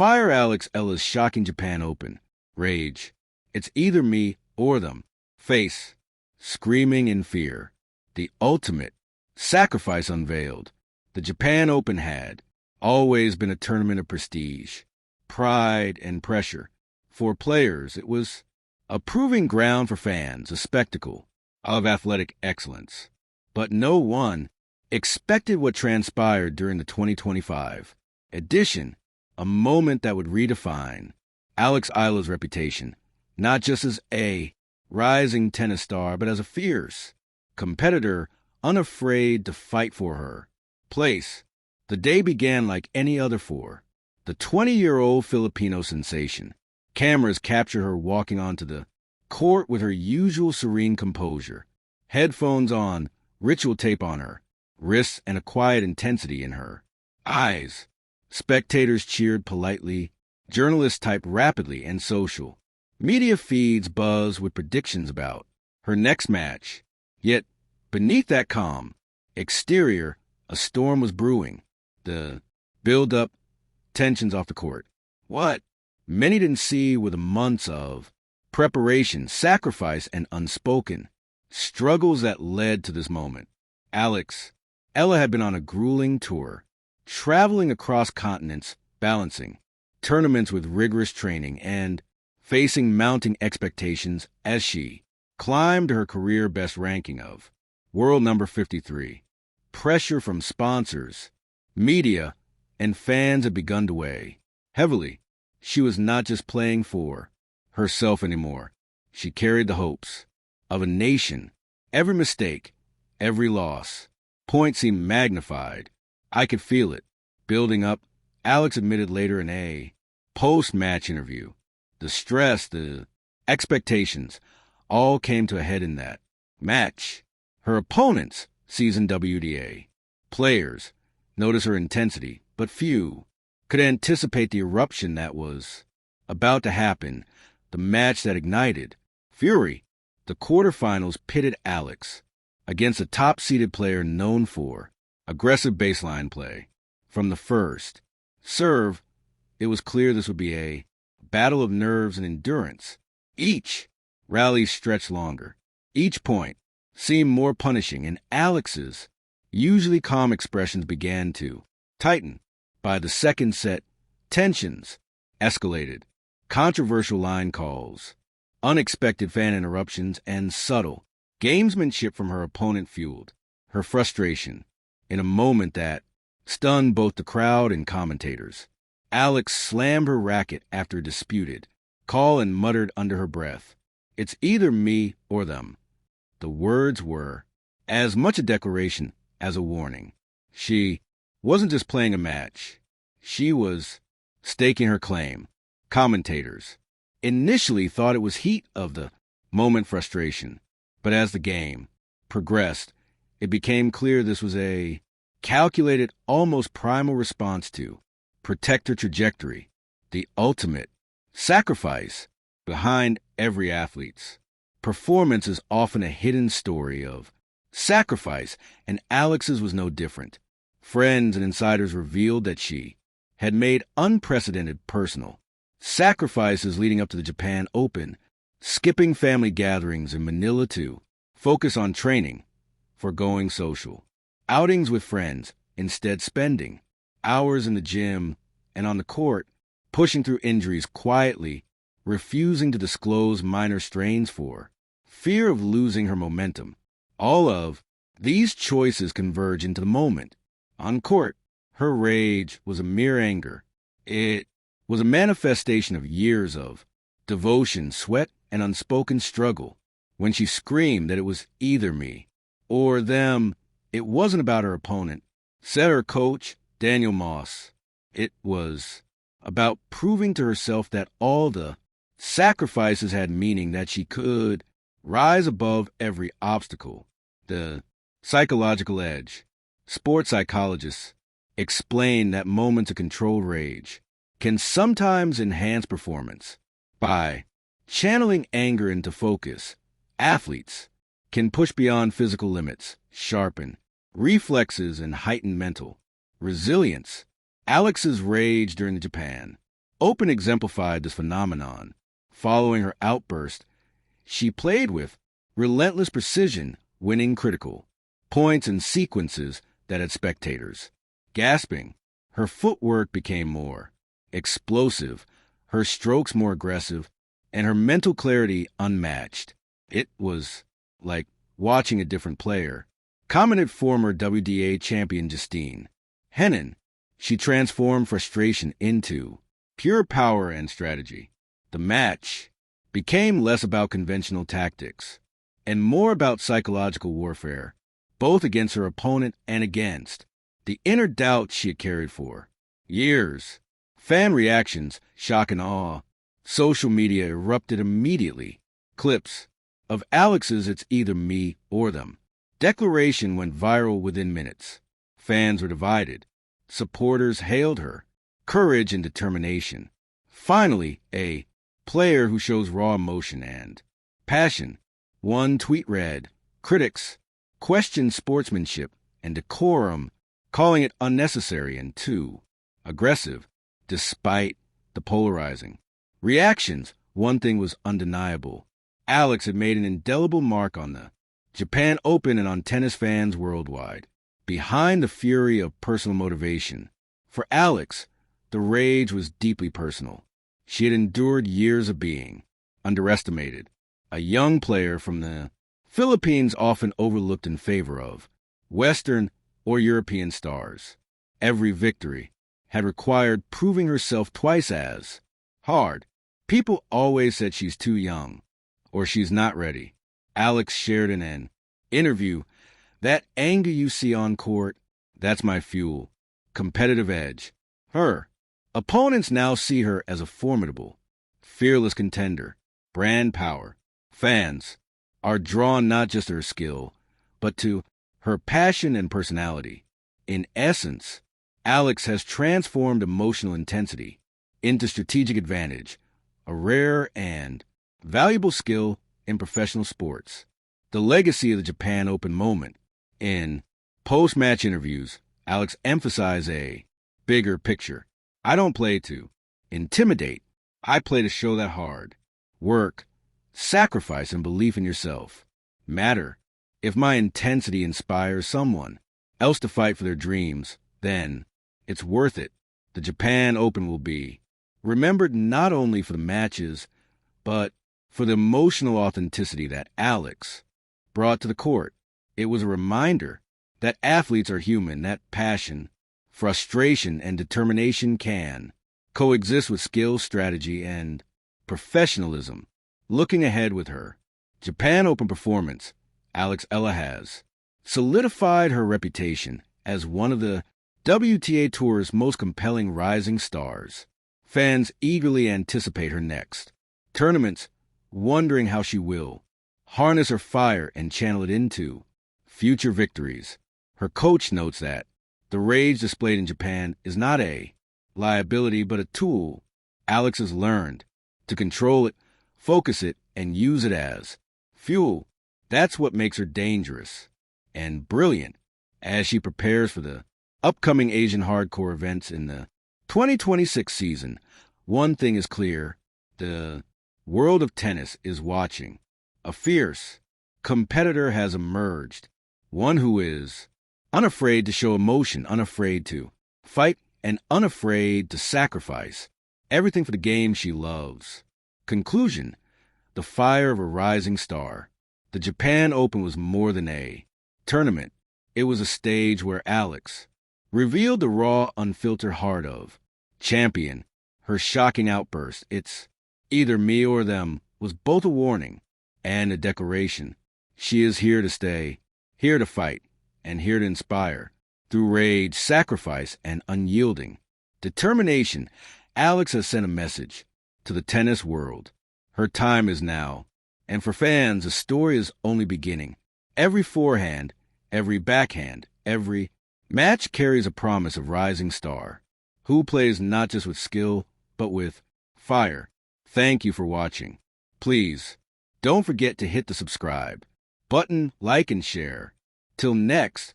Fire Alex Eala's shocking Japan Open. Rage. It's either me or them. Face. Screaming in fear. The ultimate sacrifice unveiled. The Japan Open had always been a tournament of prestige, pride, and pressure. For players, it was a proving ground, for fans, a spectacle of athletic excellence. But no one expected what transpired during the 2025 edition, a moment that would redefine Alex Eala's reputation, not just as a rising tennis star, but as a fierce competitor unafraid to fight for her place. The day began like any other for the 20-year-old Filipino sensation. Cameras capture her walking onto the court with her usual serene composure, headphones on, ritual tape on her wrists, and a quiet intensity in her eyes. Spectators cheered politely, journalists typed rapidly and social. Media feeds buzz with predictions about her next match. Yet, beneath that calm exterior, a storm was brewing. The build-up, tensions off the court. What many didn't see were the months of preparation, sacrifice, and unspoken struggles that led to this moment. Alex Eala had been on a grueling tour, traveling across continents, balancing tournaments with rigorous training, and facing mounting expectations as she climbed her career best ranking of world number 53. Pressure from sponsors, media, and fans had begun to weigh heavily. She was not just playing for herself anymore. She carried the hopes of a nation. Every mistake, every loss, point seemed magnified. I could feel it building up, Alex admitted later in a post-match interview. The stress, the expectations, all came to a head in that match. Her opponents, seasoned WDA players, noticed her intensity, but few could anticipate the eruption that was about to happen, the match that ignited fury. The quarterfinals pitted Alex against a top-seeded player known for aggressive baseline play. From the first serve, it was clear this would be a battle of nerves and endurance. Each rally stretched longer. Each point seemed more punishing, and Alex's usually calm expressions began to tighten. By the second set, tensions escalated. Controversial line calls, unexpected fan interruptions, and subtle gamesmanship from her opponent fueled her frustration. In a moment that stunned both the crowd and commentators, Alex slammed her racket after a disputed call and muttered under her breath, "It's either me or them." The words were as much a declaration as a warning. She wasn't just playing a match. She was staking her claim. Commentators initially thought it was heat of the moment frustration, but as the game progressed, it became clear this was a calculated, almost primal response to protect her trajectory, the ultimate sacrifice behind every athlete's performance is often a hidden story of sacrifice, and Alex's was no different. Friends and insiders revealed that she had made unprecedented personal sacrifices leading up to the Japan Open, skipping family gatherings in Manila to focus on training, forgoing social outings with friends, instead spending hours in the gym and on the court, pushing through injuries quietly, refusing to disclose minor strains for fear of losing her momentum. All of these choices converge into the moment. On court, her rage was a mere anger. It was a manifestation of years of devotion, sweat, and unspoken struggle. When she screamed that it was either me or them, it wasn't about her opponent, said her coach, Daniel Moss. It was about proving to herself that all the sacrifices had meaning, that she could rise above every obstacle. The psychological edge. Sports psychologists explain that moments of controlled rage can sometimes enhance performance. By channeling anger into focus, athletes can push beyond physical limits, sharpen reflexes, and heighten mental resilience. Alex's rage during the Japan Open exemplified this phenomenon. Following her outburst, she played with relentless precision, winning critical points and sequences that had spectators gasping. Her footwork became more explosive, her strokes more aggressive, and her mental clarity unmatched. It was like watching a different player. Commented former WDA champion Justine Henin. She transformed frustration into pure power and strategy. The match became less about conventional tactics and more about psychological warfare, both against her opponent and against the inner doubt she had carried for years. Fan reactions, shock and awe. Social media erupted immediately. Clips of Alex's "It's either me or them" declaration went viral within minutes. Fans were divided. Supporters hailed her courage and determination. Finally, a player who shows raw emotion and passion. One tweet read, critics questioned sportsmanship and decorum, calling it unnecessary, and two, aggressive, despite the polarizing reactions. One thing was undeniable. Alex had made an indelible mark on the Japan Open and on tennis fans worldwide. Behind the fury of personal motivation, for Alex, the rage was deeply personal. She had endured years of being underestimated, a young player from the Philippines often overlooked in favor of Western or European stars. Every victory had required proving herself twice as hard. People always said she's too young or she's not ready. Alex shared in an interview, "That anger you see on court, that's my fuel, competitive edge." Her opponents now see her as a formidable, fearless contender, brand power. Fans are drawn not just to her skill, but to her passion and personality. In essence, Alex has transformed emotional intensity into strategic advantage, a rare and valuable skill in professional sports. The legacy of the Japan Open moment. In post-match interviews, Alex emphasized a bigger picture. "I don't play to intimidate. I play to show that hard work, sacrifice, and belief in yourself matter. If my intensity inspires someone else to fight for their dreams, then it's worth it." The Japan Open will be remembered not only for the matches, but for the emotional authenticity that Alex brought to the court. It was a reminder that athletes are human, that passion, frustration, and determination can coexist with skill, strategy, and professionalism. Looking ahead with her Japan Open performance, Alex Eala has solidified her reputation as one of the WTA Tour's most compelling rising stars. Fans eagerly anticipate her next tournaments, wondering how she will harness her fire and channel it into future victories. Her coach notes that the rage displayed in Japan is not a liability but a tool. Alex has learned to control it, focus it, and use it as fuel. That's what makes her dangerous and brilliant as she prepares for the upcoming Asian hardcore events in the 2026 season. One thing is clear, the world of tennis is watching. A fierce competitor has emerged, one who is unafraid to show emotion, unafraid to fight, and unafraid to sacrifice everything for the game she loves. Conclusion, the fire of a rising star. The Japan Open was more than a tournament. It was a stage where Alex revealed the raw, unfiltered heart of champion. Her shocking outburst, "It's either me or them," was both a warning and a declaration. She is here to stay, here to fight, and here to inspire. Through rage, sacrifice, and unyielding determination, Alex has sent a message to the tennis world. Her time is now. And for fans, the story is only beginning. Every forehand, every backhand, every match carries a promise of rising star, who plays not just with skill, but with fire. Thank you for watching. Please, don't forget to hit the subscribe button, like, and share. Till next